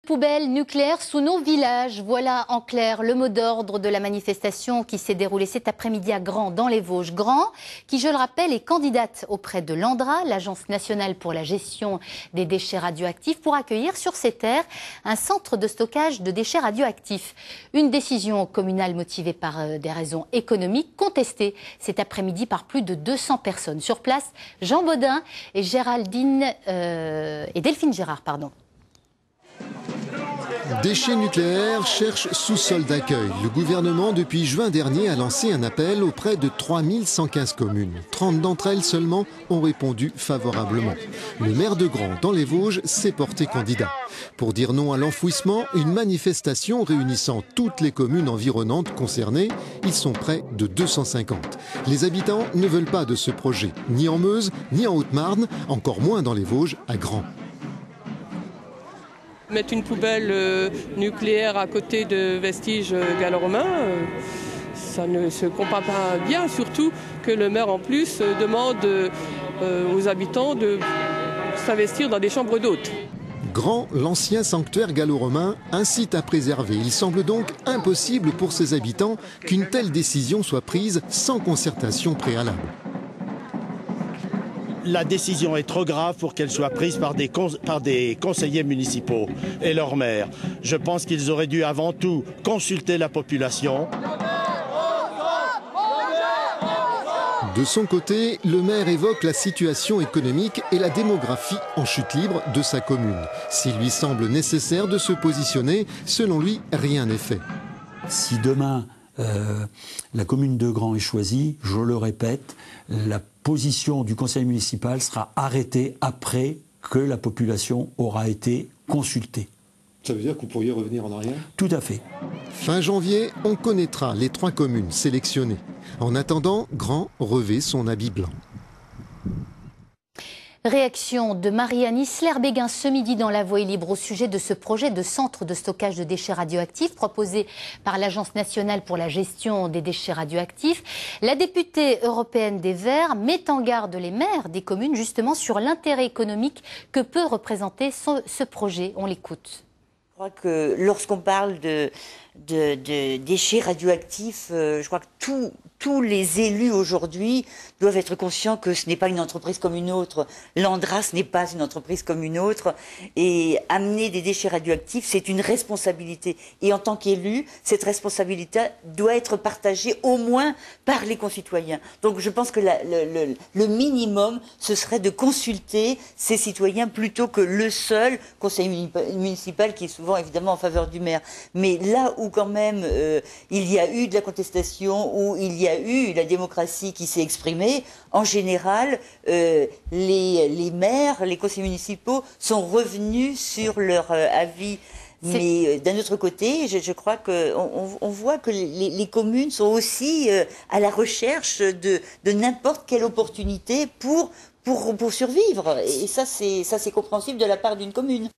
Poubelles nucléaires sous nos villages, voilà en clair le mot d'ordre de la manifestation qui s'est déroulée cet après-midi à Grand, dans les Vosges. Grand, qui je le rappelle est candidate auprès de l'ANDRA, l'Agence nationale pour la gestion des déchets radioactifs, pour accueillir sur ses terres un centre de stockage de déchets radioactifs. Une décision communale motivée par des raisons économiques, contestée cet après-midi par plus de 200 personnes. Sur place, Jean Baudin et Delphine Gérard. Déchets nucléaires cherchent sous-sol d'accueil. Le gouvernement, depuis juin dernier, a lancé un appel auprès de 3115 communes. 30 d'entre elles seulement ont répondu favorablement. Le maire de Grand, dans les Vosges, s'est porté candidat. Pour dire non à l'enfouissement, une manifestation réunissant toutes les communes environnantes concernées, ils sont près de 250. Les habitants ne veulent pas de ce projet, ni en Meuse, ni en Haute-Marne, encore moins dans les Vosges, à Grand. Mettre une poubelle nucléaire à côté de vestiges gallo-romains, ça ne se comprend pas bien, surtout que le maire en plus demande aux habitants de s'investir dans des chambres d'hôtes. Grand, l'ancien sanctuaire gallo-romain, incite à préserver. Il semble donc impossible pour ses habitants qu'une telle décision soit prise sans concertation préalable. La décision est trop grave pour qu'elle soit prise par des conseillers municipaux et leurs maires. Je pense qu'ils auraient dû avant tout consulter la population. De son côté, le maire évoque la situation économique et la démographie en chute libre de sa commune. S'il lui semble nécessaire de se positionner, selon lui, rien n'est fait. Si demain, la commune de Grand est choisie, je le répète, la position du conseil municipal sera arrêtée après que la population aura été consultée. Ça veut dire que vous pourriez revenir en arrière ? Tout à fait. Fin janvier, on connaîtra les 3 communes sélectionnées. En attendant, Grand revêt son habit blanc. Réaction de Marianne Isler-Béguin ce midi dans La Voix est libre au sujet de ce projet de centre de stockage de déchets radioactifs proposé par l'Agence nationale pour la gestion des déchets radioactifs. La députée européenne des Verts met en garde les maires des communes justement sur l'intérêt économique que peut représenter ce projet. On l'écoute. Je crois que lorsqu'on parle de déchets radioactifs, je crois que tous les élus aujourd'hui doivent être conscients que ce n'est pas une entreprise comme une autre. L'ANDRA, ce n'est pas une entreprise comme une autre. Et amener des déchets radioactifs, c'est une responsabilité. Et en tant qu'élu, cette responsabilité doit être partagée au moins par les concitoyens. Donc je pense que le minimum, ce serait de consulter ces citoyens plutôt que le seul conseil municipal qui est souvent évidemment en faveur du maire. Mais là où quand même il y a eu de la contestation, où il y a eu la démocratie qui s'est exprimée, en général, les maires, les conseils municipaux sont revenus sur leur avis. Mais d'un autre côté, je crois qu'on voit que les communes sont aussi à la recherche de n'importe quelle opportunité pour survivre. Et ça, c'est compréhensible de la part d'une commune.